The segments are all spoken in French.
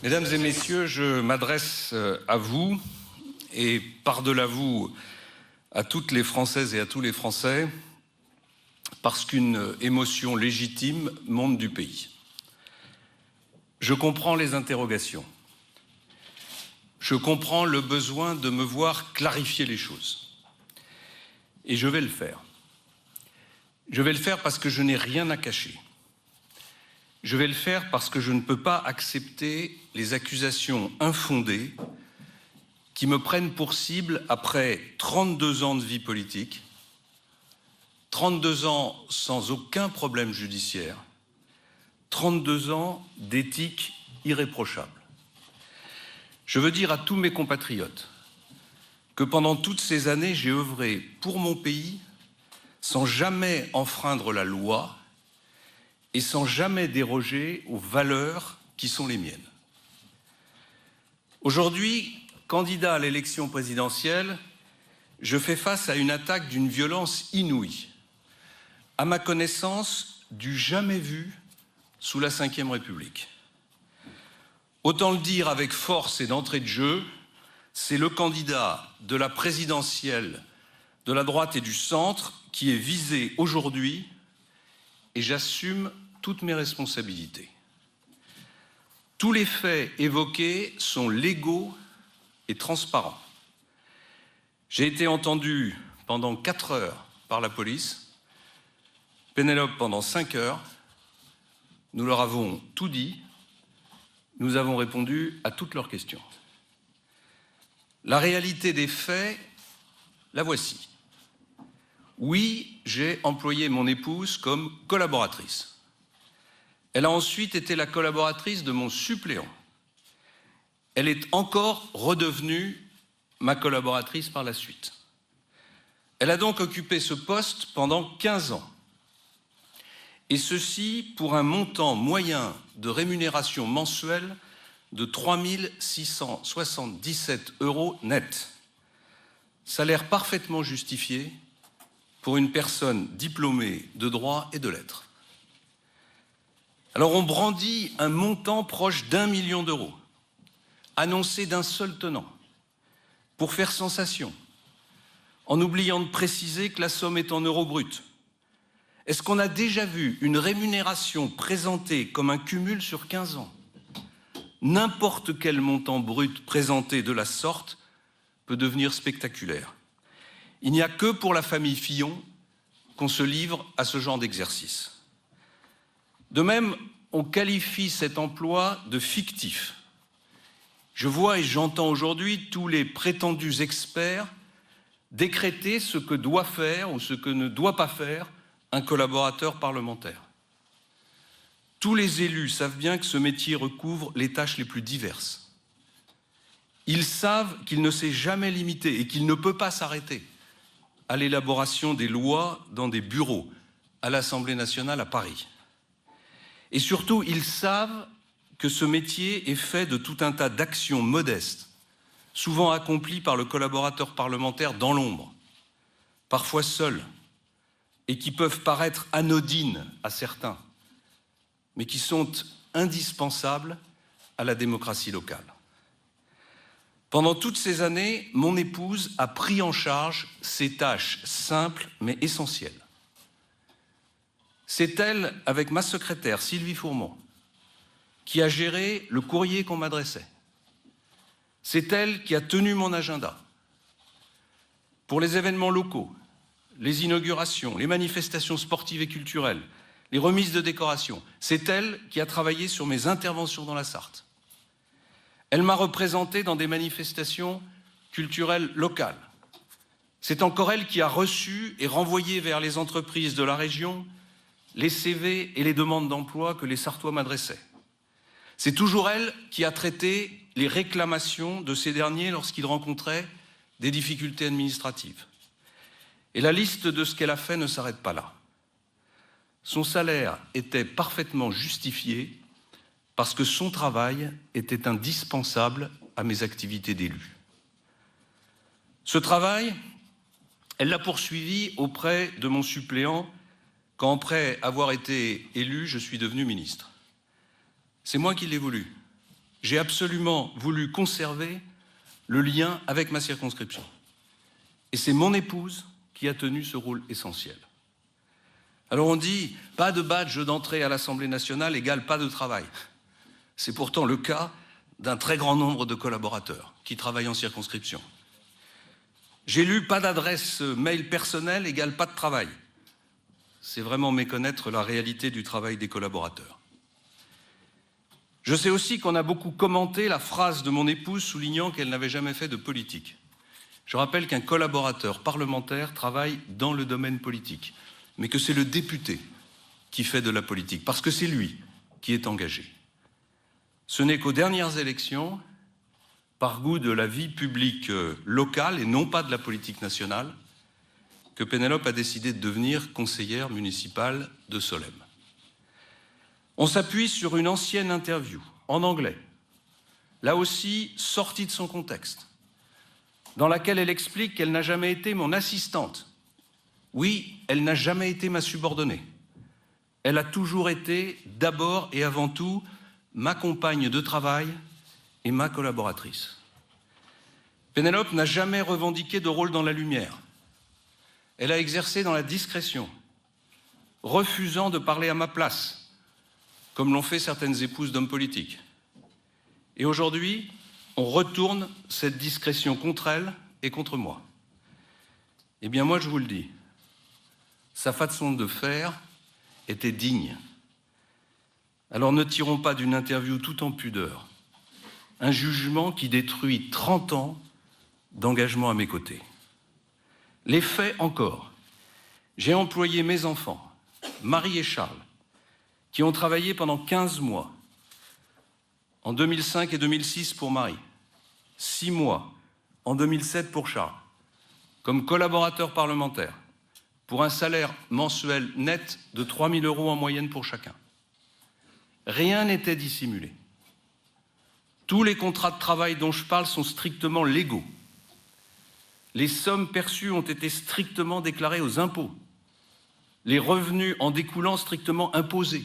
Mesdames et messieurs, je m'adresse à vous et par-delà vous à toutes les Françaises et à tous les Français parce qu'une émotion légitime monte du pays. Je comprends les interrogations. Je comprends le besoin de me voir clarifier les choses. Et je vais le faire. Je vais le faire parce que je n'ai rien à cacher. Je vais le faire parce que je ne peux pas accepter les accusations infondées qui me prennent pour cible après 32 ans de vie politique, 32 ans sans aucun problème judiciaire, 32 ans d'éthique irréprochable. Je veux dire à tous mes compatriotes que pendant toutes ces années, j'ai œuvré pour mon pays sans jamais enfreindre la loi et sans jamais déroger aux valeurs qui sont les miennes. Aujourd'hui, candidat à l'élection présidentielle, je fais face à une attaque d'une violence inouïe, à ma connaissance, du jamais vu sous la Ve République. Autant le dire avec force et d'entrée de jeu, c'est le candidat de la présidentielle de la droite et du centre qui est visé aujourd'hui et j'assume toutes mes responsabilités. Tous les faits évoqués sont légaux et transparents. J'ai été entendu pendant 4 heures par la police, Pénélope pendant 5 heures. Nous leur avons tout dit, nous avons répondu à toutes leurs questions. La réalité des faits, la voici. Oui, j'ai employé mon épouse comme collaboratrice. Elle a ensuite été la collaboratrice de mon suppléant. Elle est encore redevenue ma collaboratrice par la suite. Elle a donc occupé ce poste pendant 15 ans. Et ceci pour un montant moyen de rémunération mensuelle de 3 677 € net. Salaire parfaitement justifié pour une personne diplômée de droit et de lettres. Alors on brandit un montant proche d'1 million d'euros, annoncé d'un seul tenant, pour faire sensation, en oubliant de préciser que la somme est en euros bruts. Est-ce qu'on a déjà vu une rémunération présentée comme un cumul sur 15 ans? N'importe quel montant brut présenté de la sorte peut devenir spectaculaire. Il n'y a que pour la famille Fillon qu'on se livre à ce genre d'exercice. De même, on qualifie cet emploi de fictif. Je vois et j'entends aujourd'hui tous les prétendus experts décréter ce que doit faire ou ce que ne doit pas faire un collaborateur parlementaire. Tous les élus savent bien que ce métier recouvre les tâches les plus diverses. Ils savent qu'il ne s'est jamais limité et qu'il ne peut pas s'arrêter à l'élaboration des lois dans des bureaux, à l'Assemblée nationale à Paris. Et surtout, ils savent que ce métier est fait de tout un tas d'actions modestes, souvent accomplies par le collaborateur parlementaire dans l'ombre, parfois seul, et qui peuvent paraître anodines à certains, mais qui sont indispensables à la démocratie locale. Pendant toutes ces années, mon épouse a pris en charge ces tâches simples mais essentielles. C'est elle, avec ma secrétaire Sylvie Fourmont, qui a géré le courrier qu'on m'adressait. C'est elle qui a tenu mon agenda. Pour les événements locaux, les inaugurations, les manifestations sportives et culturelles, les remises de décorations, c'est elle qui a travaillé sur mes interventions dans la Sarthe. Elle m'a représenté dans des manifestations culturelles locales. C'est encore elle qui a reçu et renvoyé vers les entreprises de la région les CV et les demandes d'emploi que les Sarthois m'adressaient. C'est toujours elle qui a traité les réclamations de ces derniers lorsqu'ils rencontraient des difficultés administratives. Et la liste de ce qu'elle a fait ne s'arrête pas là. Son salaire était parfaitement justifié parce que son travail était indispensable à mes activités d'élu. Ce travail, elle l'a poursuivi auprès de mon suppléant quand, après avoir été élu, je suis devenu ministre. C'est moi qui l'ai voulu. j'ai absolument voulu conserver le lien avec ma circonscription. Et c'est mon épouse qui a tenu ce rôle essentiel. Alors on dit, pas de badge d'entrée à l'Assemblée nationale égale pas de travail. C'est pourtant le cas d'un très grand nombre de collaborateurs qui travaillent en circonscription. J'ai lu, pas d'adresse mail personnelle égale pas de travail. C'est vraiment méconnaître la réalité du travail des collaborateurs. Je sais aussi qu'on a beaucoup commenté la phrase de mon épouse soulignant qu'elle n'avait jamais fait de politique. Je rappelle qu'un collaborateur parlementaire travaille dans le domaine politique, mais que c'est le député qui fait de la politique, parce que c'est lui qui est engagé. Ce n'est qu'aux dernières élections, par goût de la vie publique locale et non pas de la politique nationale, que Pénélope a décidé de devenir conseillère municipale de Solesmes. On s'appuie sur une ancienne interview, en anglais, là aussi sortie de son contexte, dans laquelle elle explique qu'elle n'a jamais été mon assistante. Oui, elle n'a jamais été ma subordonnée. Elle a toujours été, d'abord et avant tout, ma compagne de travail et ma collaboratrice. Pénélope n'a jamais revendiqué de rôle dans la lumière. Elle a exercé dans la discrétion, refusant de parler à ma place, comme l'ont fait certaines épouses d'hommes politiques. Et aujourd'hui, on retourne cette discrétion contre elle et contre moi. Eh bien moi, je vous le dis, sa façon de faire était digne. Alors ne tirons pas d'une interview tout en pudeur un jugement qui détruit 30 ans d'engagement à mes côtés. Les faits encore. J'ai employé mes enfants, Marie et Charles, qui ont travaillé pendant 15 mois, en 2005 et 2006 pour Marie, 6 mois en 2007 pour Charles, comme collaborateurs parlementaires, pour un salaire mensuel net de 3 000 € en moyenne pour chacun. Rien n'était dissimulé. Tous les contrats de travail dont je parle sont strictement légaux. Les sommes perçues ont été strictement déclarées aux impôts, les revenus en découlant strictement imposés,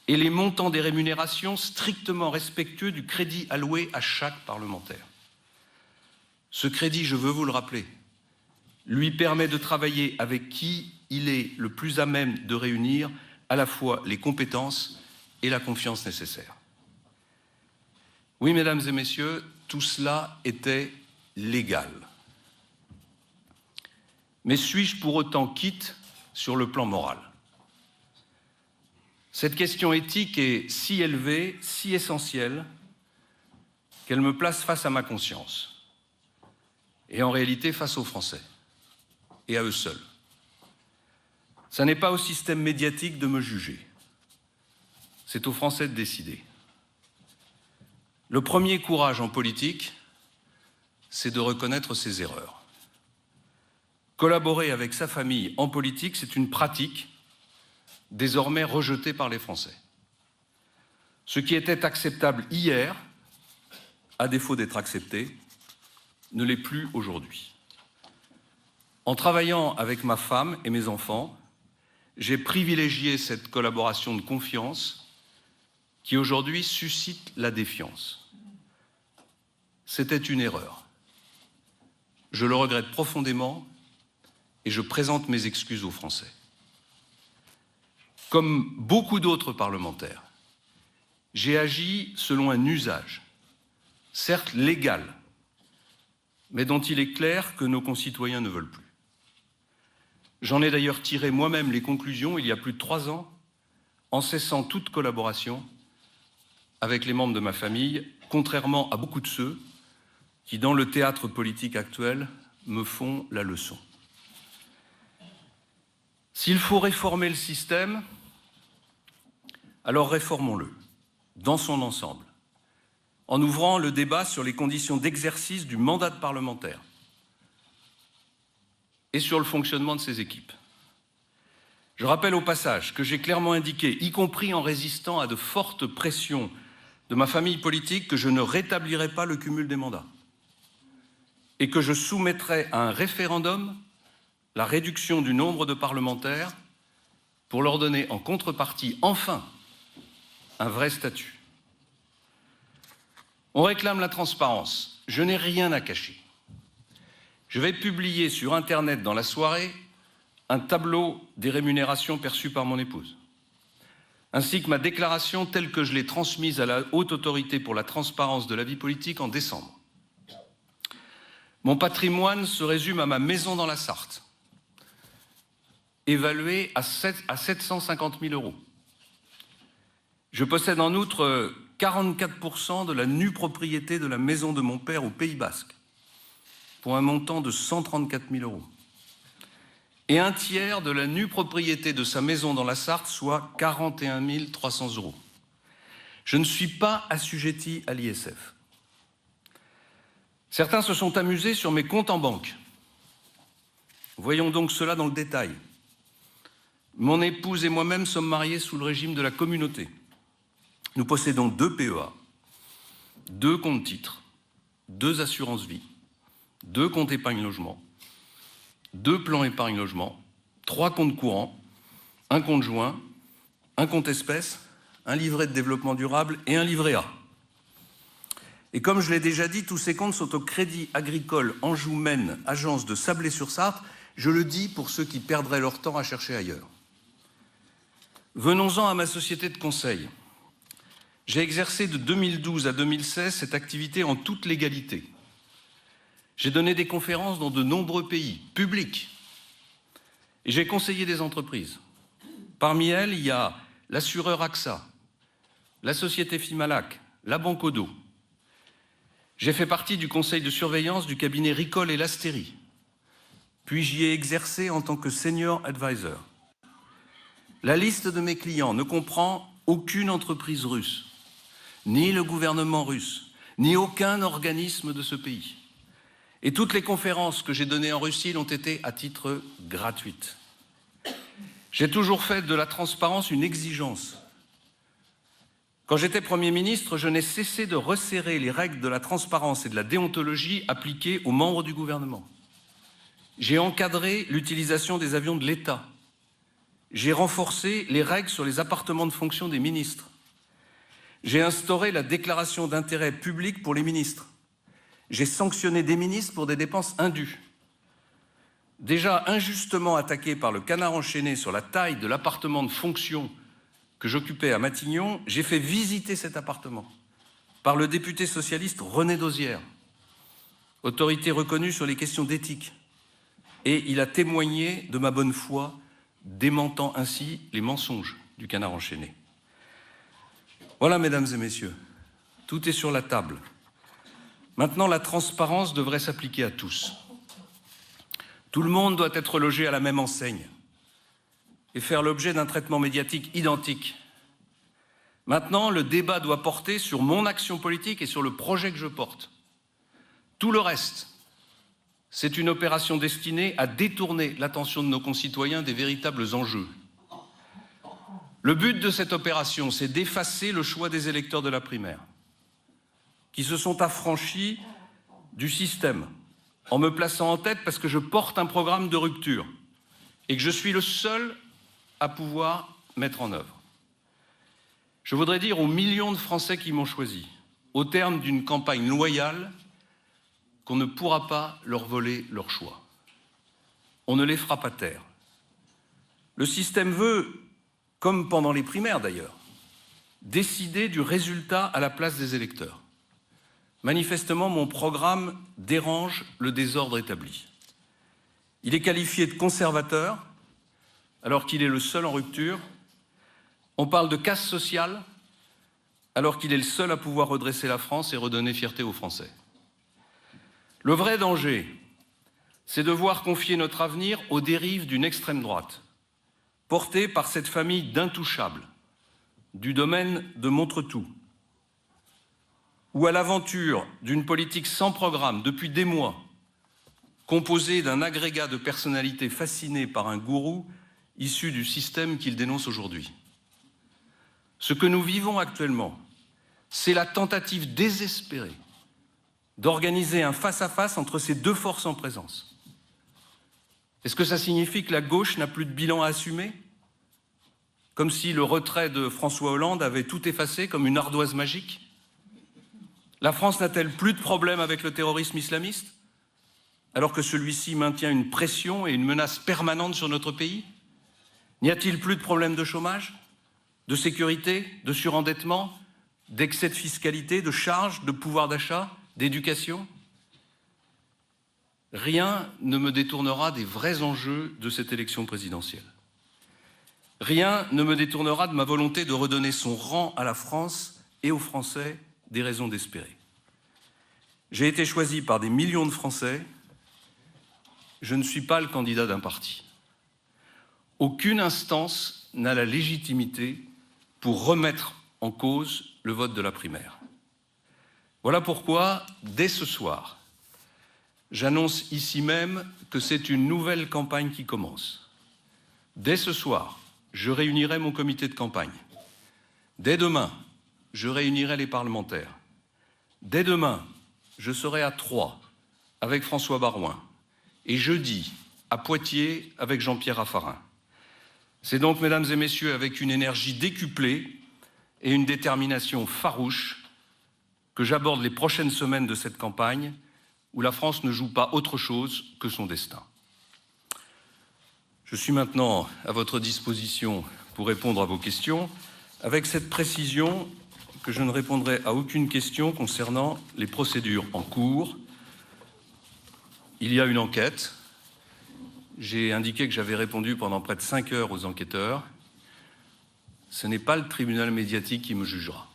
et les montants des rémunérations strictement respectueux du crédit alloué à chaque parlementaire. Ce crédit, je veux vous le rappeler, lui permet de travailler avec qui il est le plus à même de réunir à la fois les compétences et la confiance nécessaires. Oui, mesdames et messieurs, tout cela était légal. Mais suis-je pour autant quitte sur le plan moral? Cette question éthique est si élevée, si essentielle, qu'elle me place face à ma conscience, et en réalité face aux Français, et à eux seuls. Ça n'est pas au système médiatique de me juger, c'est aux Français de décider. Le premier courage en politique, c'est de reconnaître ses erreurs. Collaborer avec sa famille en politique, c'est une pratique désormais rejetée par les Français. Ce qui était acceptable hier, à défaut d'être accepté, ne l'est plus aujourd'hui. En travaillant avec ma femme et mes enfants, j'ai privilégié cette collaboration de confiance qui aujourd'hui suscite la défiance. C'était une erreur. Je le regrette profondément et je présente mes excuses aux Français. Comme beaucoup d'autres parlementaires, j'ai agi selon un usage, certes légal, mais dont il est clair que nos concitoyens ne veulent plus. J'en ai d'ailleurs tiré moi-même les conclusions il y a plus de 3 ans, en cessant toute collaboration avec les membres de ma famille, contrairement à beaucoup de ceux qui, dans le théâtre politique actuel, me font la leçon. S'il faut réformer le système, alors réformons-le, dans son ensemble, en ouvrant le débat sur les conditions d'exercice du mandat de parlementaire et sur le fonctionnement de ses équipes. Je rappelle au passage que j'ai clairement indiqué, y compris en résistant à de fortes pressions de ma famille politique, que je ne rétablirai pas le cumul des mandats et que je soumettrai à un référendum la réduction du nombre de parlementaires pour leur donner en contrepartie, enfin, un vrai statut. On réclame la transparence. Je n'ai rien à cacher. Je vais publier sur Internet dans la soirée un tableau des rémunérations perçues par mon épouse, ainsi que ma déclaration telle que je l'ai transmise à la Haute Autorité pour la transparence de la vie politique en décembre. Mon patrimoine se résume à ma maison dans la Sarthe, évaluée à 750 000 €. Je possède en outre 44% de la nue propriété de la maison de mon père au Pays Basque, pour un montant de 134 000 €. Et un tiers de la nue propriété de sa maison dans la Sarthe, soit 41 300 €. Je ne suis pas assujetti à l'ISF. Certains se sont amusés sur mes comptes en banque. Voyons donc cela dans le détail. Mon épouse et moi-même sommes mariés sous le régime de la communauté. Nous possédons 2 PEA, 2 comptes titres, 2 assurances vie, 2 comptes épargne logement, 2 plans épargne logement, 3 comptes courants, un compte joint, un compte espèces, un livret de développement durable et un livret A. Et comme je l'ai déjà dit, tous ces comptes sont au Crédit Agricole Anjou Maine, agence de Sablé-sur-Sarthe. Je le dis pour ceux qui perdraient leur temps à chercher ailleurs. Venons-en à ma société de conseil. J'ai exercé de 2012 à 2016 cette activité en toute légalité. J'ai donné des conférences dans de nombreux pays, publics, et j'ai conseillé des entreprises. Parmi elles, il y a l'assureur AXA, la société Fimalac, la Banque Odo. J'ai fait partie du conseil de surveillance du cabinet Ricol et Lasteri, puis j'y ai exercé en tant que senior advisor. La liste de mes clients ne comprend aucune entreprise russe, ni le gouvernement russe, ni aucun organisme de ce pays. Et toutes les conférences que j'ai données en Russie l'ont été à titre gratuit. J'ai toujours fait de la transparence une exigence. Quand j'étais Premier ministre, je n'ai cessé de resserrer les règles de la transparence et de la déontologie appliquées aux membres du gouvernement. J'ai encadré l'utilisation des avions de l'État. J'ai renforcé les règles sur les appartements de fonction des ministres. J'ai instauré la déclaration d'intérêt public pour les ministres. J'ai sanctionné des ministres pour des dépenses indues. Déjà injustement attaqué par le canard enchaîné sur la taille de l'appartement de fonction que j'occupais à Matignon, j'ai fait visiter cet appartement par le député socialiste René Dosière, autorité reconnue sur les questions d'éthique. Et il a témoigné de ma bonne foi, démentant ainsi les mensonges du canard enchaîné. Voilà, mesdames et messieurs, tout est sur la table. Maintenant, la transparence devrait s'appliquer à tous. Tout le monde doit être logé à la même enseigne et faire l'objet d'un traitement médiatique identique. Maintenant, le débat doit porter sur mon action politique et sur le projet que je porte. Tout le reste, c'est une opération destinée à détourner l'attention de nos concitoyens des véritables enjeux. Le but de cette opération, c'est d'effacer le choix des électeurs de la primaire, qui se sont affranchis du système en me plaçant en tête parce que je porte un programme de rupture et que je suis le seul à pouvoir mettre en œuvre. Je voudrais dire aux millions de Français qui m'ont choisi, au terme d'une campagne loyale, qu'on ne pourra pas leur voler leur choix. On ne les fera pas taire. Le système veut, comme pendant les primaires d'ailleurs, décider du résultat à la place des électeurs. Manifestement, mon programme dérange le désordre établi. Il est qualifié de conservateur, alors qu'il est le seul en rupture. On parle de casse sociale, alors qu'il est le seul à pouvoir redresser la France et redonner fierté aux Français. Le vrai danger, c'est de voir confier notre avenir aux dérives d'une extrême droite, portée par cette famille d'intouchables, du domaine de Montretout, ou à l'aventure d'une politique sans programme depuis des mois, composée d'un agrégat de personnalités fascinées par un gourou issu du système qu'il dénonce aujourd'hui. Ce que nous vivons actuellement, c'est la tentative désespérée d'organiser un face-à-face entre ces deux forces en présence. Est-ce que ça signifie que la gauche n'a plus de bilan à assumer ? Comme si le retrait de François Hollande avait tout effacé comme une ardoise magique ? La France n'a-t-elle plus de problème avec le terrorisme islamiste, alors que celui-ci maintient une pression et une menace permanente sur notre pays? N'y a-t-il plus de problème de chômage, de sécurité, de surendettement, d'excès de fiscalité, de charges, de pouvoir d'achat, d'éducation? Rien ne me détournera des vrais enjeux de cette élection présidentielle. Rien ne me détournera de ma volonté de redonner son rang à la France et aux Français des raisons d'espérer. J'ai été choisi par des millions de Français. Je ne suis pas le candidat d'un parti. Aucune instance n'a la légitimité pour remettre en cause le vote de la primaire. Voilà pourquoi, dès ce soir, j'annonce ici même que c'est une nouvelle campagne qui commence. Dès ce soir, je réunirai mon comité de campagne. Dès demain, je réunirai les parlementaires. Dès demain, je serai à Troyes avec François Baroin et jeudi à Poitiers avec Jean-Pierre Raffarin. C'est donc, mesdames et messieurs, avec une énergie décuplée et une détermination farouche que j'aborde les prochaines semaines de cette campagne où la France ne joue pas autre chose que son destin. Je suis maintenant à votre disposition pour répondre à vos questions, avec cette précision que je ne répondrai à aucune question concernant les procédures en cours. Il y a une enquête. J'ai indiqué que j'avais répondu pendant près de 5 heures aux enquêteurs. Ce n'est pas le tribunal médiatique qui me jugera.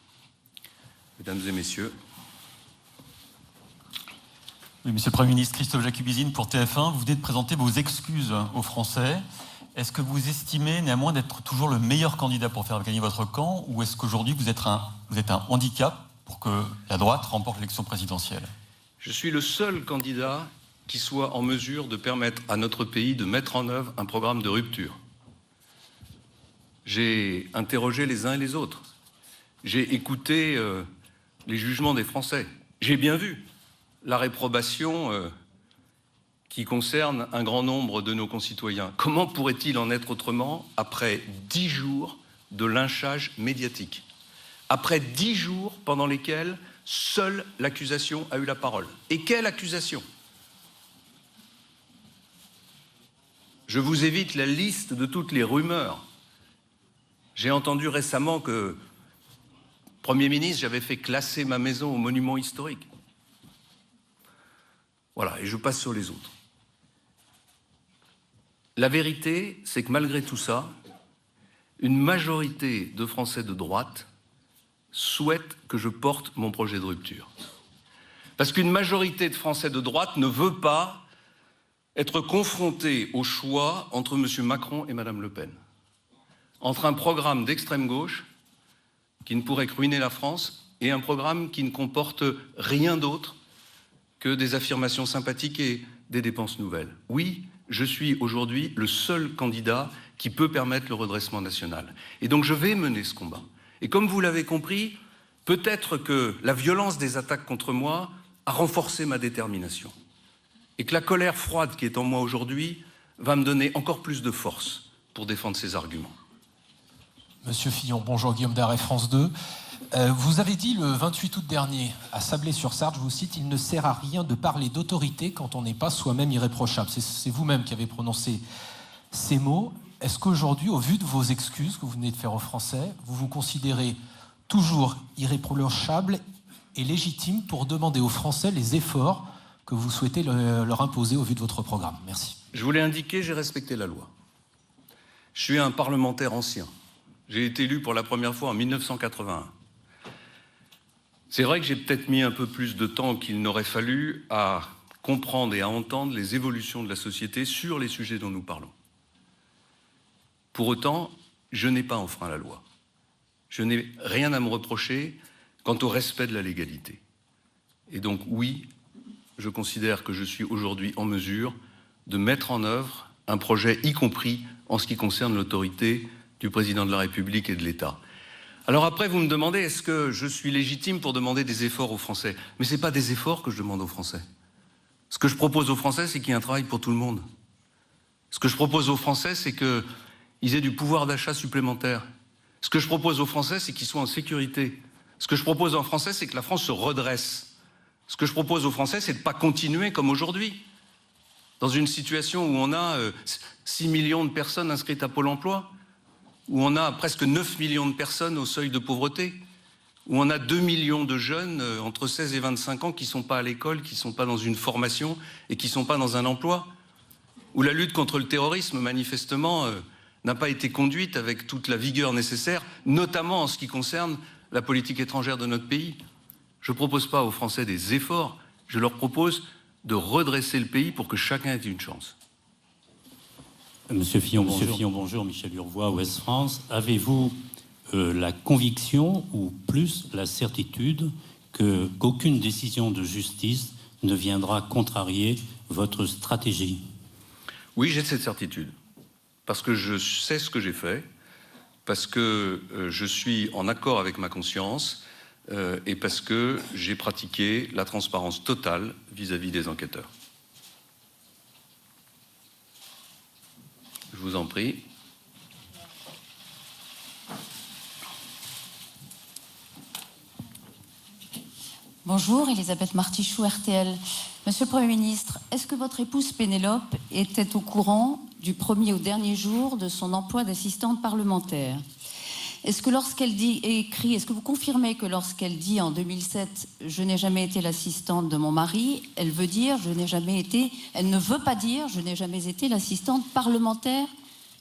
Mesdames et messieurs. Oui, Monsieur le Premier ministre, Christophe Jacubizine pour TF1, vous venez de présenter vos excuses aux Français. Est-ce que vous estimez néanmoins d'être toujours le meilleur candidat pour faire gagner votre camp, ou est-ce qu'aujourd'hui vous êtes un handicap pour que la droite remporte l'élection présidentielle? Je suis le seul candidat qui soit en mesure de permettre à notre pays de mettre en œuvre un programme de rupture. J'ai interrogé les uns et les autres. J'ai écouté les jugements des Français. J'ai bien vu la réprobation qui concerne un grand nombre de nos concitoyens. Comment pourrait-il en être autrement après 10 jours de lynchage médiatique? Après 10 jours pendant lesquels seule l'accusation a eu la parole. Et quelle accusation? Je vous évite la liste de toutes les rumeurs. J'ai entendu récemment que, Premier ministre, j'avais fait classer ma maison au monument historique. Voilà, et je passe sur les autres. La vérité, c'est que malgré tout ça, une majorité de Français de droite souhaite que je porte mon projet de rupture. Parce qu'une majorité de Français de droite ne veut pas être confronté au choix entre M. Macron et Mme Le Pen. Entre un programme d'extrême gauche qui ne pourrait que ruiner la France et un programme qui ne comporte rien d'autre que des affirmations sympathiques et des dépenses nouvelles. Oui, je suis aujourd'hui le seul candidat qui peut permettre le redressement national. Et donc je vais mener ce combat. Et comme vous l'avez compris, peut-être que la violence des attaques contre moi a renforcé ma détermination. Et que la colère froide qui est en moi aujourd'hui va me donner encore plus de force pour défendre ces arguments. Monsieur Fillon, bonjour, Guillaume Darret, France 2. Vous avez dit le 28 août dernier à Sablé-sur-Sarthe, je vous cite, « Il ne sert à rien de parler d'autorité quand on n'est pas soi-même irréprochable ». C'est vous-même qui avez prononcé ces mots. Est-ce qu'aujourd'hui, au vu de vos excuses que vous venez de faire aux Français, vous vous considérez toujours irréprochable et légitime pour demander aux Français les efforts que vous souhaitez leur imposer au vu de votre programme? Merci. Je vous l'ai indiqué, j'ai respecté la loi. Je suis un parlementaire ancien. J'ai été élu pour la première fois en 1981. C'est vrai que j'ai peut-être mis un peu plus de temps qu'il n'aurait fallu à comprendre et à entendre les évolutions de la société sur les sujets dont nous parlons. Pour autant, je n'ai pas enfreint la loi. Je n'ai rien à me reprocher quant au respect de la légalité. Et donc, oui, je considère que je suis aujourd'hui en mesure de mettre en œuvre un projet, y compris en ce qui concerne l'autorité du président de la République et de l'État. Alors après, vous me demandez, est-ce que je suis légitime pour demander des efforts aux Français? Mais ce n'est pas des efforts que je demande aux Français. Ce que je propose aux Français, c'est qu'il y ait un travail pour tout le monde. Ce que je propose aux Français, c'est qu'ils aient du pouvoir d'achat supplémentaire. Ce que je propose aux Français, c'est qu'ils soient en sécurité. Ce que je propose en français, c'est que la France se redresse. Ce que je propose aux Français, c'est de ne pas continuer comme aujourd'hui, dans une situation où on a 6 millions de personnes inscrites à Pôle emploi, où on a presque 9 millions de personnes au seuil de pauvreté, où on a 2 millions de jeunes entre 16 et 25 ans qui ne sont pas à l'école, qui ne sont pas dans une formation et qui ne sont pas dans un emploi, où la lutte contre le terrorisme, manifestement, n'a pas été conduite avec toute la vigueur nécessaire, notamment en ce qui concerne la politique étrangère de notre pays. Je ne propose pas aux Français des efforts, je leur propose de redresser le pays pour que chacun ait une chance. Monsieur Fillon, bonjour. Michel Urvois, Ouest France. Avez-vous la conviction ou plus la certitude qu'aucune décision de justice ne viendra contrarier votre stratégie? Oui, j'ai cette certitude, parce que je sais ce que j'ai fait, parce que je suis en accord avec ma conscience et parce que j'ai pratiqué la transparence totale vis-à-vis des enquêteurs. Je vous en prie. Bonjour, Elisabeth Martichoux, RTL. Monsieur le Premier ministre, est-ce que votre épouse Pénélope était au courant du premier au dernier jour de son emploi d'assistante parlementaire? Est-ce que lorsqu'elle écrit, est-ce que vous confirmez que lorsqu'elle dit en 2007 « Je n'ai jamais été l'assistante de mon mari », elle veut dire « Je n'ai jamais été », elle ne veut pas dire « Je n'ai jamais été l'assistante parlementaire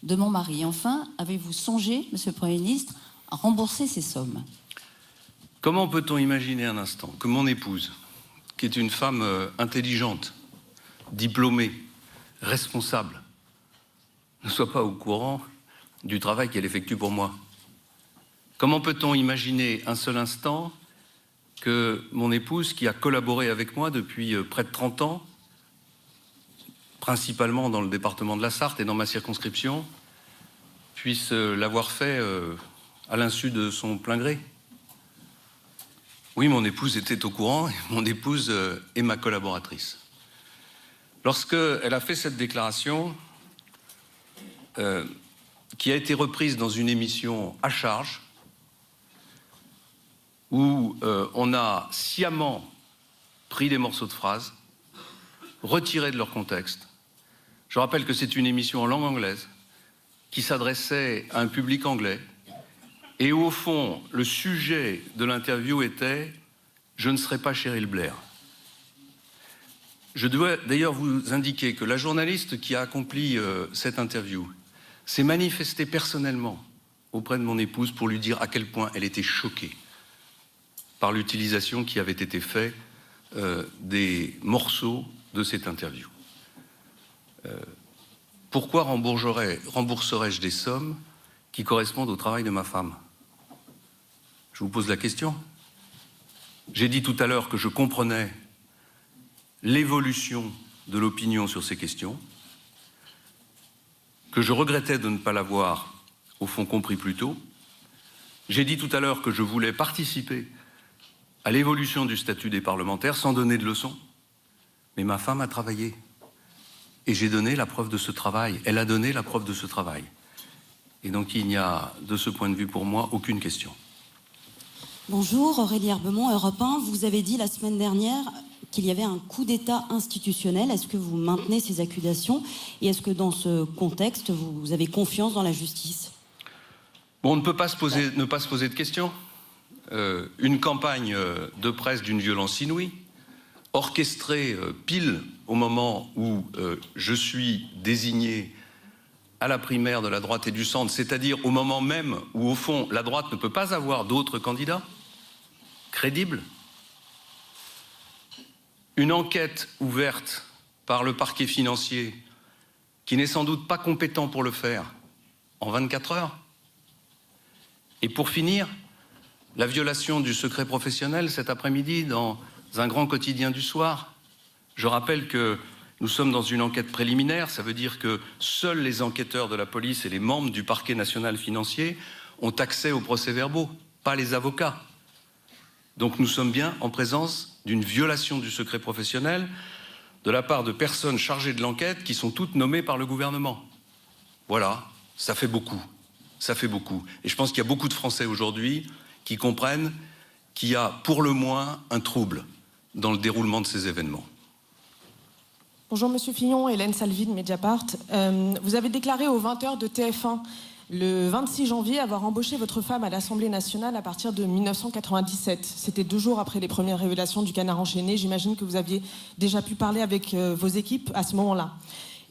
de mon mari ». Enfin, avez-vous songé, Monsieur le Premier ministre, à rembourser ces sommes? Comment peut-on imaginer un instant que mon épouse, qui est une femme intelligente, diplômée, responsable, ne soit pas au courant du travail qu'elle effectue pour moi? Comment peut-on imaginer un seul instant que mon épouse, qui a collaboré avec moi depuis près de 30 ans, principalement dans le département de la Sarthe et dans ma circonscription, puisse l'avoir fait à l'insu de son plein gré? Oui, mon épouse était au courant, et mon épouse est ma collaboratrice. Lorsqu'elle a fait cette déclaration, qui a été reprise dans une émission à charge, où on a sciemment pris des morceaux de phrases, retirés de leur contexte. Je rappelle que c'est une émission en langue anglaise, qui s'adressait à un public anglais, et où, au fond, le sujet de l'interview était « Je ne serai pas Cheryl Blair ». Je dois d'ailleurs vous indiquer que la journaliste qui a accompli cette interview s'est manifestée personnellement auprès de mon épouse pour lui dire à quel point elle était choquée par l'utilisation qui avait été faite des morceaux de cette interview. Pourquoi rembourserais-je des sommes qui correspondent au travail de ma femme? Je vous pose la question. J'ai dit tout à l'heure que je comprenais l'évolution de l'opinion sur ces questions, que je regrettais de ne pas l'avoir, au fond, compris plus tôt. J'ai dit tout à l'heure que je voulais participer à l'évolution du statut des parlementaires sans donner de leçons. Mais ma femme a travaillé. Et j'ai donné la preuve de ce travail. Elle a donné la preuve de ce travail. Et donc il n'y a, de ce point de vue pour moi, aucune question. Bonjour, Aurélie Herbemont, Europe 1. Vous avez dit la semaine dernière qu'il y avait un coup d'État institutionnel. Est-ce que vous maintenez ces accusations? Et est-ce que dans ce contexte, vous avez confiance dans la justice? Bon, on ne peut pas ne pas se poser de questions. Une campagne de presse d'une violence inouïe, orchestrée pile au moment où je suis désigné à la primaire de la droite et du centre, c'est-à-dire au moment même où, au fond, la droite ne peut pas avoir d'autres candidats crédibles. Une enquête ouverte par le parquet financier, qui n'est sans doute pas compétent pour le faire, en 24 heures. Et pour finir, la violation du secret professionnel cet après-midi dans un grand quotidien du soir. Je rappelle que nous sommes dans une enquête préliminaire, ça veut dire que seuls les enquêteurs de la police et les membres du parquet national financier ont accès aux procès-verbaux, pas les avocats. Donc nous sommes bien en présence d'une violation du secret professionnel de la part de personnes chargées de l'enquête qui sont toutes nommées par le gouvernement. Voilà, ça fait beaucoup. Ça fait beaucoup. Et je pense qu'il y a beaucoup de Français aujourd'hui qui comprennent qu'il y a pour le moins un trouble dans le déroulement de ces événements. Bonjour Monsieur Fillon, Hélène Salvi de Mediapart. Vous avez déclaré aux 20h de TF1 le 26 janvier avoir embauché votre femme à l'Assemblée nationale à partir de 1997. C'était 2 jours après les premières révélations du Canard enchaîné. J'imagine que vous aviez déjà pu parler avec vos équipes à ce moment-là.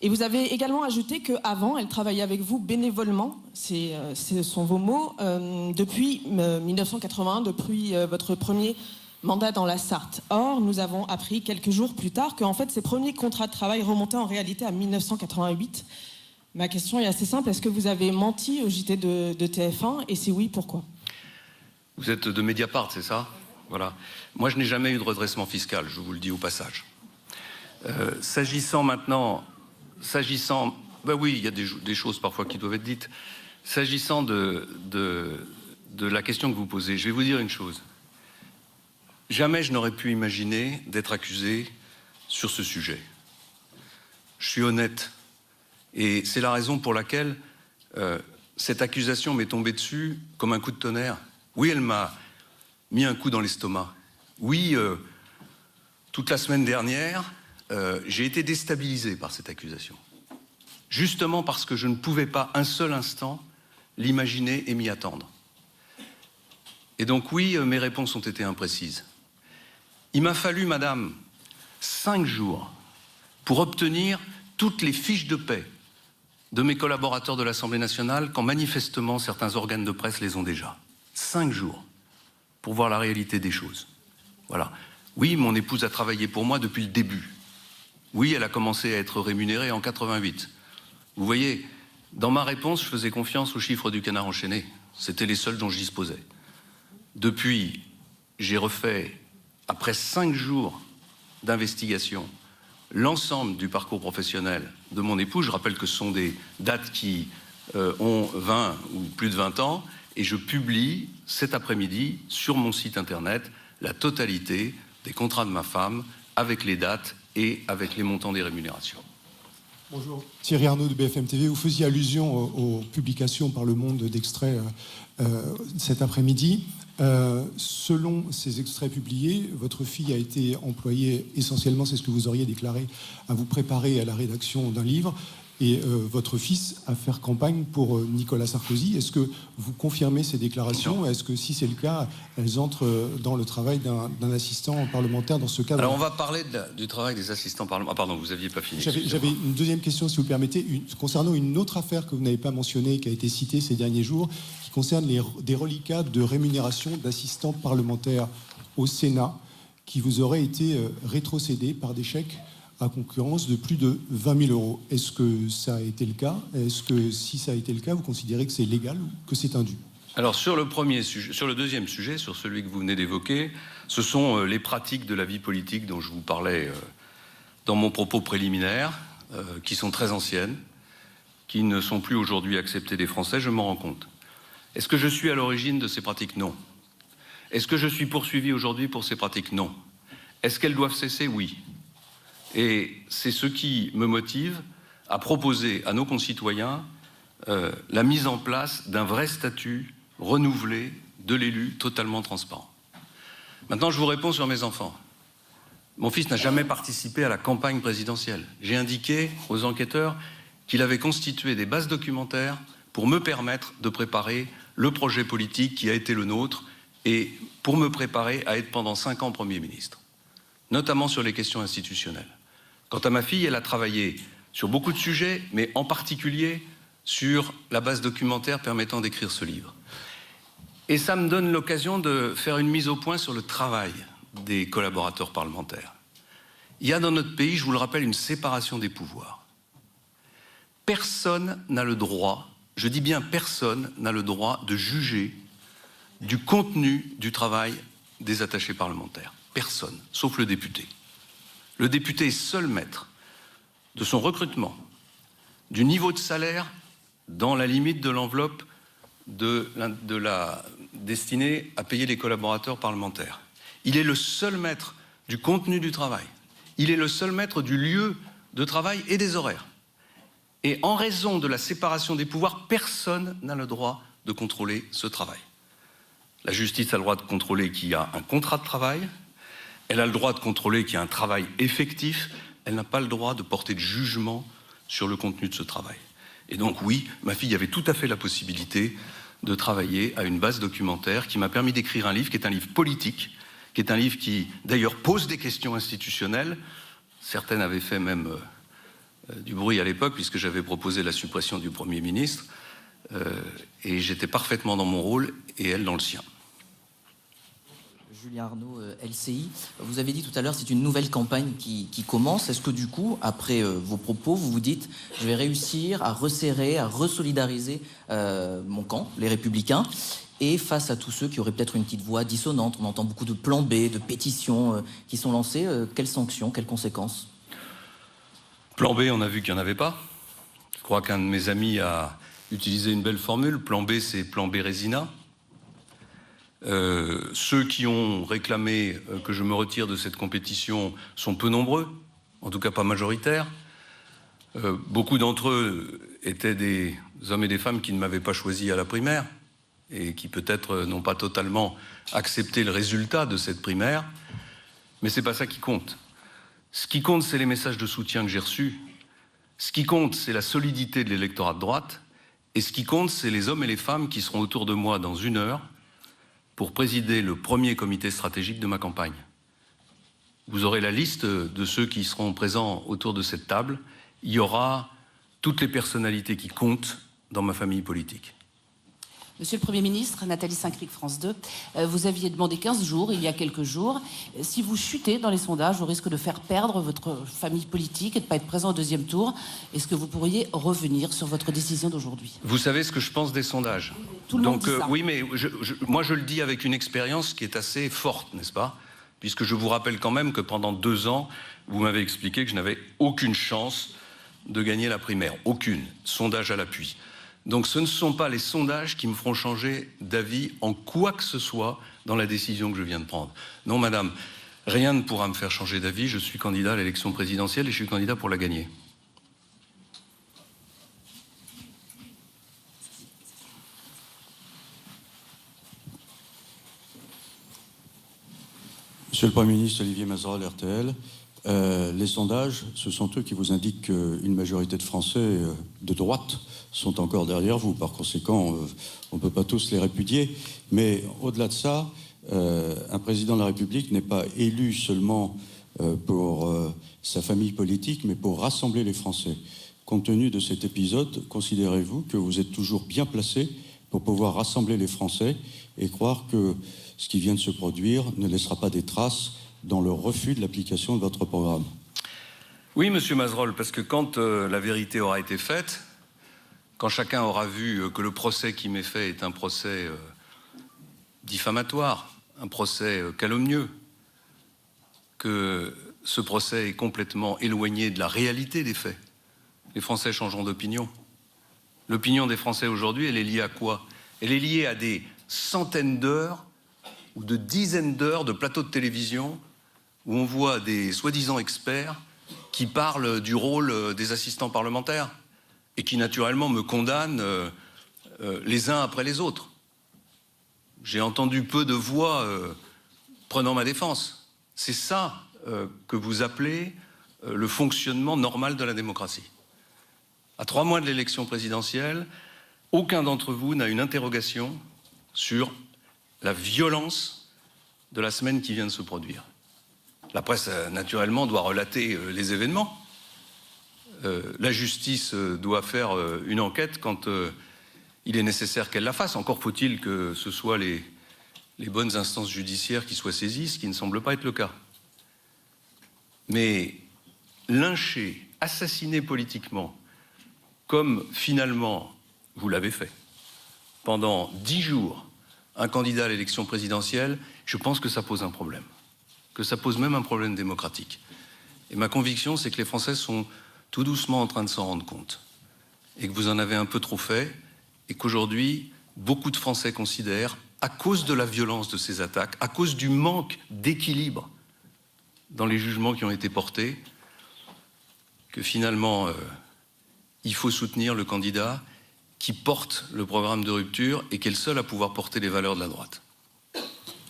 Et vous avez également ajouté qu'avant, elle travaillait avec vous bénévolement, ce sont vos mots, depuis 1981, depuis votre premier mandat dans la Sarthe. Or, nous avons appris quelques jours plus tard qu'en fait, ces premiers contrats de travail remontaient en réalité à 1988. Ma question est assez simple. Est-ce que vous avez menti au JT de TF1 ? Et si oui, pourquoi ? Vous êtes de Mediapart, c'est ça ? Voilà. Moi, je n'ai jamais eu de redressement fiscal, je vous le dis au passage. S'agissant... Ben oui, il y a des choses parfois qui doivent être dites. S'agissant de la question que vous posez, je vais vous dire une chose. Jamais je n'aurais pu imaginer d'être accusé sur ce sujet. Je suis honnête. Et c'est la raison pour laquelle cette accusation m'est tombée dessus comme un coup de tonnerre. Oui, elle m'a mis un coup dans l'estomac. Oui, toute la semaine dernière, j'ai été déstabilisé par cette accusation. Justement parce que je ne pouvais pas un seul instant l'imaginer et m'y attendre. Et donc oui, mes réponses ont été imprécises. Il m'a fallu, madame, 5 jours pour obtenir toutes les fiches de paie de mes collaborateurs de l'Assemblée nationale quand manifestement certains organes de presse les ont déjà. 5 jours pour voir la réalité des choses. Voilà. Oui, mon épouse a travaillé pour moi depuis le début. Oui, elle a commencé à être rémunérée en 88. Vous voyez, dans ma réponse, je faisais confiance aux chiffres du Canard enchaîné. C'était les seuls dont je disposais. Depuis, j'ai refait, après 5 jours d'investigation, l'ensemble du parcours professionnel de mon époux. Je rappelle que ce sont des dates qui ont 20 ou plus de 20 ans. Et je publie cet après-midi sur mon site internet la totalité des contrats de ma femme avec les dates et avec les montants des rémunérations. Bonjour. Thierry Arnaud de BFM TV. Vous faisiez allusion aux publications par Le Monde d'extraits cet après-midi. Selon ces extraits publiés, votre fille a été employée essentiellement, c'est ce que vous auriez déclaré, à vous préparer à la rédaction d'un livre, et votre fils à faire campagne pour Nicolas Sarkozy. Est-ce que vous confirmez ces déclarations ? Est-ce que si c'est le cas, elles entrent dans le travail d'un assistant parlementaire dans ce cadre ? Alors on va parler du travail des assistants parlementaires. Ah pardon, vous n'aviez pas fini. J'avais une deuxième question, si vous permettez, concernant une autre affaire que vous n'avez pas mentionnée, qui a été citée ces derniers jours, qui concerne des reliquats de rémunération d'assistants parlementaires au Sénat, qui vous auraient été rétrocédés par des chèques à concurrence de plus de 20 000 euros. Est-ce que ça a été le cas ? Est-ce que si ça a été le cas, vous considérez que c'est légal ou que c'est indu ? Alors sur le deuxième sujet, sur celui que vous venez d'évoquer, ce sont les pratiques de la vie politique dont je vous parlais dans mon propos préliminaire, qui sont très anciennes, qui ne sont plus aujourd'hui acceptées des Français, je m'en rends compte. Est-ce que je suis à l'origine de ces pratiques ? Non. Est-ce que je suis poursuivi aujourd'hui pour ces pratiques ? Non. Est-ce qu'elles doivent cesser ? Oui. Et c'est ce qui me motive à proposer à nos concitoyens la mise en place d'un vrai statut renouvelé de l'élu totalement transparent. Maintenant, je vous réponds sur mes enfants. Mon fils n'a jamais participé à la campagne présidentielle. J'ai indiqué aux enquêteurs qu'il avait constitué des bases documentaires pour me permettre de préparer le projet politique qui a été le nôtre et pour me préparer à être pendant 5 ans Premier ministre, notamment sur les questions institutionnelles. Quant à ma fille, elle a travaillé sur beaucoup de sujets, mais en particulier sur la base documentaire permettant d'écrire ce livre. Et ça me donne l'occasion de faire une mise au point sur le travail des collaborateurs parlementaires. Il y a dans notre pays, je vous le rappelle, une séparation des pouvoirs. Personne n'a le droit, je dis bien personne n'a le droit de juger du contenu du travail des attachés parlementaires. Personne, sauf le député. Le député est seul maître de son recrutement, du niveau de salaire dans la limite de l'enveloppe de la destinée à payer les collaborateurs parlementaires. Il est le seul maître du contenu du travail. Il est le seul maître du lieu de travail et des horaires. Et en raison de la séparation des pouvoirs, personne n'a le droit de contrôler ce travail. La justice a le droit de contrôler qu'il y a un contrat de travail, elle a le droit de contrôler qu'il y a un travail effectif, elle n'a pas le droit de porter de jugement sur le contenu de ce travail. Et donc oui, ma fille avait tout à fait la possibilité de travailler à une base documentaire qui m'a permis d'écrire un livre qui est un livre politique, qui est un livre qui d'ailleurs pose des questions institutionnelles. Certaines avaient fait même du bruit à l'époque puisque j'avais proposé la suppression du Premier ministre et j'étais parfaitement dans mon rôle et elle dans le sien. Julien Arnaud, LCI. Vous avez dit tout à l'heure c'est une nouvelle campagne qui commence. Est-ce que du coup, après vos propos, vous vous dites je vais réussir à resserrer, à resolidariser mon camp, les Républicains, et face à tous ceux qui auraient peut-être une petite voix dissonante, on entend beaucoup de plans B, de pétitions qui sont lancées, quelles sanctions, quelles conséquences? Plan B, on a vu qu'il n'y en avait pas. Je crois qu'un de mes amis a utilisé une belle formule. Plan B, c'est plan Bérésina. Ceux qui ont réclamé que je me retire de cette compétition sont peu nombreux, en tout cas pas majoritaires. Beaucoup d'entre eux étaient des hommes et des femmes qui ne m'avaient pas choisi à la primaire et qui peut-être n'ont pas totalement accepté le résultat de cette primaire. Mais c'est pas ça qui compte. Ce qui compte, c'est les messages de soutien que j'ai reçus. Ce qui compte, c'est la solidité de l'électorat de droite. Et ce qui compte, c'est les hommes et les femmes qui seront autour de moi dans 1 heure pour présider le premier comité stratégique de ma campagne. Vous aurez la liste de ceux qui seront présents autour de cette table. Il y aura toutes les personnalités qui comptent dans ma famille politique. Monsieur le Premier ministre, Nathalie Saint-Cric, France 2, vous aviez demandé 15 jours, il y a quelques jours. Si vous chutez dans les sondages, au risque de faire perdre votre famille politique et de ne pas être présent au 2e tour, est-ce que vous pourriez revenir sur votre décision d'aujourd'hui? Vous savez ce que je pense des sondages. Tout le monde dit ça. Oui, mais moi je le dis avec une expérience qui est assez forte, n'est-ce pas? Puisque je vous rappelle quand même que pendant 2 ans, vous m'avez expliqué que je n'avais aucune chance de gagner la primaire. Aucune. Sondage à l'appui. Donc ce ne sont pas les sondages qui me feront changer d'avis en quoi que ce soit dans la décision que je viens de prendre. Non, madame, rien ne pourra me faire changer d'avis. Je suis candidat à l'élection présidentielle et je suis candidat pour la gagner. Monsieur le Premier ministre, Olivier Mazerolle, RTL. Les sondages, ce sont eux qui vous indiquent qu'une majorité de Français de droite sont encore derrière vous. Par conséquent, on ne peut pas tous les répudier. Mais au-delà de ça, un président de la République n'est pas élu seulement pour sa famille politique, mais pour rassembler les Français. Compte tenu de cet épisode, considérez-vous que vous êtes toujours bien placé pour pouvoir rassembler les Français et croire que ce qui vient de se produire ne laissera pas des traces dans le refus de l'application de votre programme? Oui, monsieur Mazerolle, parce que quand la vérité aura été faite, quand chacun aura vu que le procès qui m'est fait est un procès diffamatoire, un procès calomnieux, que ce procès est complètement éloigné de la réalité des faits, les Français changeront d'opinion. L'opinion des Français aujourd'hui, elle est liée à quoi? Elle est liée à des centaines d'heures ou de dizaines d'heures de plateaux de télévision où on voit des soi-disant experts qui parlent du rôle des assistants parlementaires et qui naturellement me condamnent les uns après les autres. J'ai entendu peu de voix prenant ma défense. C'est ça que vous appelez le fonctionnement normal de la démocratie. À 3 mois de l'élection présidentielle, aucun d'entre vous n'a une interrogation sur la violence de la semaine qui vient de se produire. La presse, naturellement, doit relater les événements. La justice doit faire une enquête quand il est nécessaire qu'elle la fasse. Encore faut-il que ce soit les bonnes instances judiciaires qui soient saisies, ce qui ne semble pas être le cas. Mais lyncher, assassiner politiquement, comme finalement vous l'avez fait, pendant 10 jours, un candidat à l'élection présidentielle, je pense que ça pose un problème. Que ça pose même un problème démocratique. Et ma conviction, c'est que les Français sont tout doucement en train de s'en rendre compte. Et que vous en avez un peu trop fait, et qu'aujourd'hui, beaucoup de Français considèrent, à cause de la violence de ces attaques, à cause du manque d'équilibre dans les jugements qui ont été portés, que finalement, il faut soutenir le candidat qui porte le programme de rupture et qui est le seul à pouvoir porter les valeurs de la droite.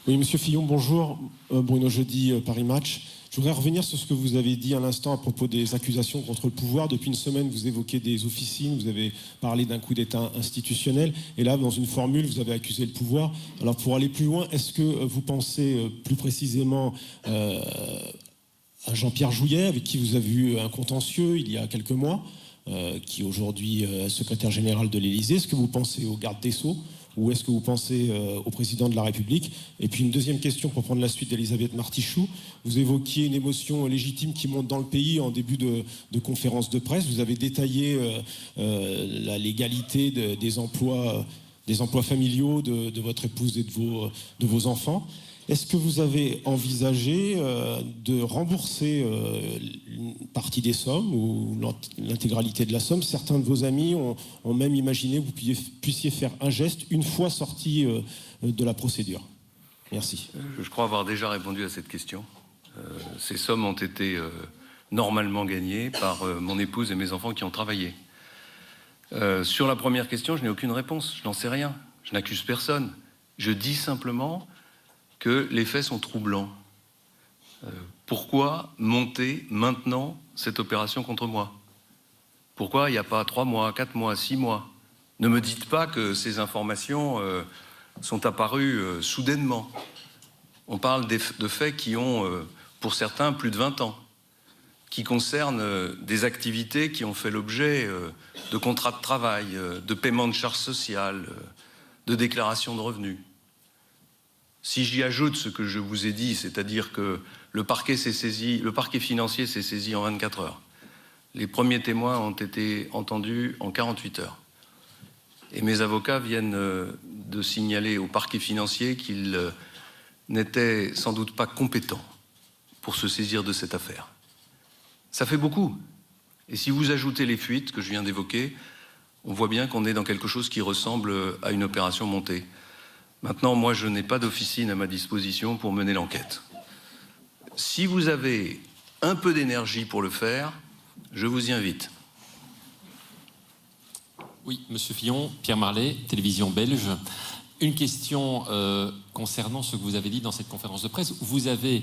Oui, Monsieur Fillon, bonjour. Bruno Jeudi, Paris Match. Je voudrais revenir sur ce que vous avez dit à l'instant à propos des accusations contre le pouvoir. Depuis une semaine, vous évoquez des officines, vous avez parlé d'un coup d'État institutionnel. Et là, dans une formule, vous avez accusé le pouvoir. Alors, pour aller plus loin, est-ce que vous pensez plus précisément à Jean-Pierre Jouyet, avec qui vous avez eu un contentieux il y a quelques mois, qui aujourd'hui est secrétaire général de l'Élysée? Est-ce que vous pensez au garde des Sceaux? Ou est-ce que vous pensez au président de la République? Et puis une deuxième question pour prendre la suite d'Elisabeth Martichoux. Vous évoquiez une émotion légitime qui monte dans le pays en début de conférence de presse. Vous avez détaillé la légalité des emplois familiaux de votre épouse et de vos enfants. Est-ce que vous avez envisagé de rembourser une partie des sommes ou l'intégralité de la somme? Certains de vos amis ont même imaginé que vous puissiez faire un geste une fois sorti de la procédure. Merci. Je crois avoir déjà répondu à cette question. Ces sommes ont été normalement gagnées par mon épouse et mes enfants qui ont travaillé. Sur la première question, je n'ai aucune réponse. Je n'en sais rien. Je n'accuse personne. Je dis simplement que les faits sont troublants. Pourquoi monter maintenant cette opération contre moi? Pourquoi il n'y a pas 3 mois, 4 mois, 6 mois? Ne me dites pas que ces informations sont apparues soudainement. On parle de faits qui ont, pour certains, plus de 20 ans, qui concernent des activités qui ont fait l'objet de contrats de travail, de paiement de charges sociales, de déclaration de revenus. Si j'y ajoute ce que je vous ai dit, c'est-à-dire que le parquet financier s'est saisi en 24 heures. Les premiers témoins ont été entendus en 48 heures. Et mes avocats viennent de signaler au parquet financier qu'il n'était sans doute pas compétent pour se saisir de cette affaire. Ça fait beaucoup. Et si vous ajoutez les fuites que je viens d'évoquer, on voit bien qu'on est dans quelque chose qui ressemble à une opération montée. Maintenant, moi, je n'ai pas d'officine à ma disposition pour mener l'enquête. Si vous avez un peu d'énergie pour le faire, je vous y invite. Oui, Monsieur Fillon, Pierre Marlet, télévision belge. Une question concernant ce que vous avez dit dans cette conférence de presse. Vous avez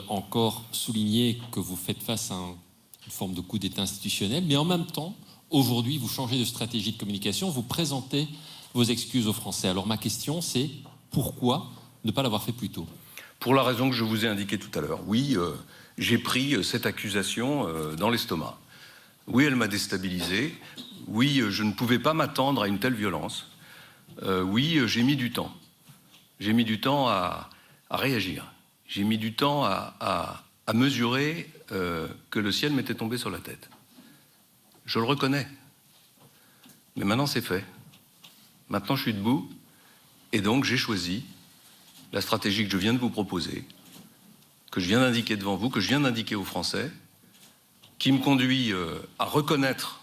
encore souligné que vous faites face à une forme de coup d'État institutionnel, mais en même temps, aujourd'hui, vous changez de stratégie de communication, vous présentez vos excuses aux Français. Alors ma question, c'est pourquoi ne pas l'avoir fait plus tôt? Pour la raison que je vous ai indiquée tout à l'heure. Oui, j'ai pris cette accusation dans l'estomac. Oui, elle m'a déstabilisé. Oui, je ne pouvais pas m'attendre à une telle violence. Oui, j'ai mis du temps. J'ai mis du temps à réagir. J'ai mis du temps à mesurer que le ciel m'était tombé sur la tête. Je le reconnais. Mais maintenant, c'est fait. Maintenant, je suis debout. Et donc, j'ai choisi la stratégie que je viens de vous proposer, que je viens d'indiquer devant vous, que je viens d'indiquer aux Français, qui me conduit à reconnaître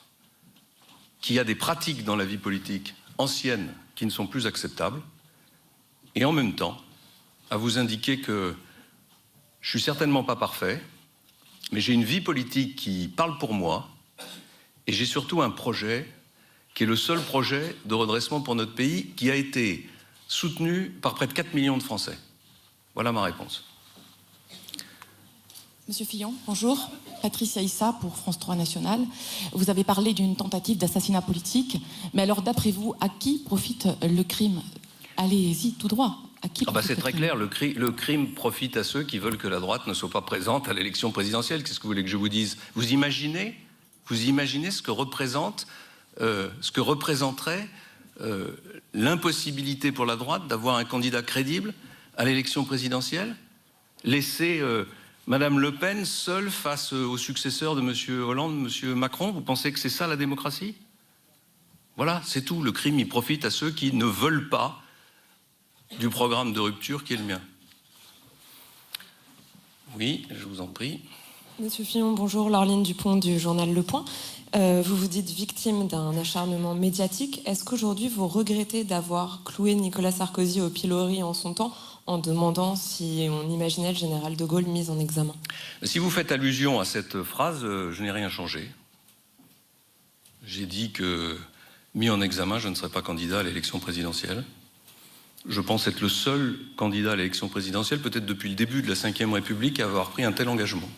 qu'il y a des pratiques dans la vie politique anciennes qui ne sont plus acceptables, et en même temps, à vous indiquer que je suis certainement pas parfait, mais j'ai une vie politique qui parle pour moi, et j'ai surtout un projet qui est le seul projet de redressement pour notre pays qui a été soutenu par près de 4 millions de Français. Voilà ma réponse. Monsieur Fillon, bonjour. Patricia Issa pour France 3 National. Vous avez parlé d'une tentative d'assassinat politique, mais alors d'après vous, à qui profite le crime? Allez-y, tout droit. À qui c'est très clair, le crime profite à ceux qui veulent que la droite ne soit pas présente à l'élection présidentielle. Qu'est-ce que vous voulez que je vous dise? Vous imaginez ce que représenterait l'impossibilité pour la droite d'avoir un candidat crédible à l'élection présidentielle? Laisser Madame Le Pen seule face au successeur de Monsieur Hollande, Monsieur Macron, vous pensez que c'est ça la démocratie? Voilà, c'est tout. Le crime, il profite à ceux qui ne veulent pas du programme de rupture qui est le mien. Oui, je vous en prie. Monsieur Fillon, bonjour. Laureline Dupont du journal Le Point. Vous vous dites victime d'un acharnement médiatique. Est-ce qu'aujourd'hui vous regrettez d'avoir cloué Nicolas Sarkozy au pilori en son temps en demandant si on imaginait le général de Gaulle mis en examen? Si vous faites allusion à cette phrase, je n'ai rien changé. J'ai dit que, mis en examen, je ne serais pas candidat à l'élection présidentielle. Je pense être le seul candidat à l'élection présidentielle, peut-être depuis le début de la Ve République, à avoir pris un tel engagement.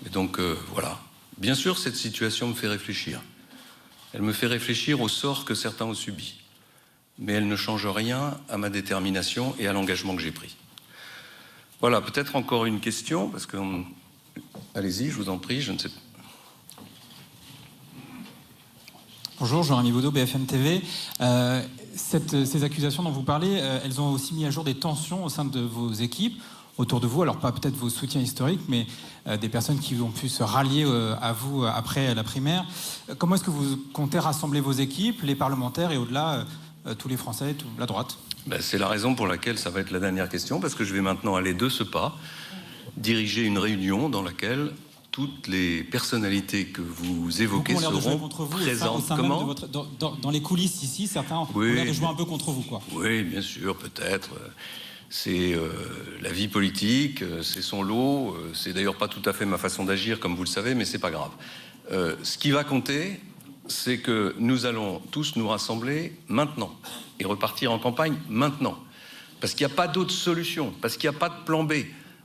Et donc, voilà. Bien sûr, cette situation me fait réfléchir. Elle me fait réfléchir au sort que certains ont subi. Mais elle ne change rien à ma détermination et à l'engagement que j'ai pris. Voilà, peut-être encore une question, parce que... Allez-y, je vous en prie, je ne sais pas. Bonjour, Jean-Rémy Baudot, BFM TV. Ces accusations dont vous parlez, elles ont aussi mis à jour des tensions au sein de vos équipes, autour de vous, alors pas peut-être vos soutiens historiques, mais des personnes qui ont pu se rallier à vous après la primaire. Comment est-ce que vous comptez rassembler vos équipes, les parlementaires et au-delà, tous les Français, la droite? C'est la raison pour laquelle ça va être la dernière question, parce que je vais maintenant aller de ce pas, diriger une réunion dans laquelle toutes les personnalités que vous évoquez seront présentes. Comment dans les coulisses ici, certains ont l'air de jouer un peu contre vous, quoi. Oui, bien sûr, peut-être. C'est la vie politique, c'est son lot. C'est d'ailleurs pas tout à fait ma façon d'agir, comme vous le savez, mais c'est pas grave. Ce qui va compter, c'est que nous allons tous nous rassembler maintenant et repartir en campagne maintenant. Parce qu'il n'y a pas d'autre solution, parce qu'il n'y a pas de plan B.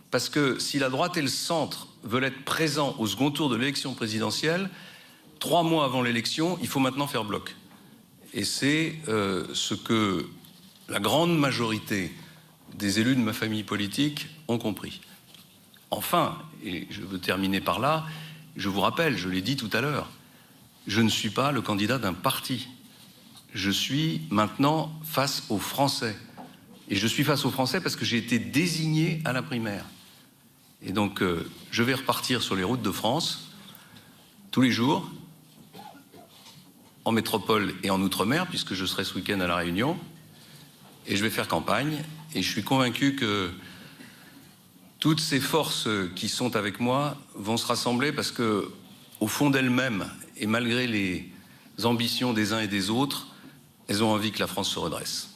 Parce que si la droite et le centre veulent être présents au second tour de l'élection présidentielle, 3 mois avant l'élection, il faut maintenant faire bloc. Et c'est ce que la grande majorité des élus de ma famille politique ont compris. Enfin, et je veux terminer par là, je vous rappelle, je l'ai dit tout à l'heure, je ne suis pas le candidat d'un parti. Je suis maintenant face aux Français. Et je suis face aux Français parce que j'ai été désigné à la primaire. Et donc, je vais repartir sur les routes de France, tous les jours, en métropole et en outre-mer, puisque je serai ce week-end à La Réunion, et je vais faire campagne, et je suis convaincu que toutes ces forces qui sont avec moi vont se rassembler parce que, au fond d'elles-mêmes, et malgré les ambitions des uns et des autres, elles ont envie que la France se redresse.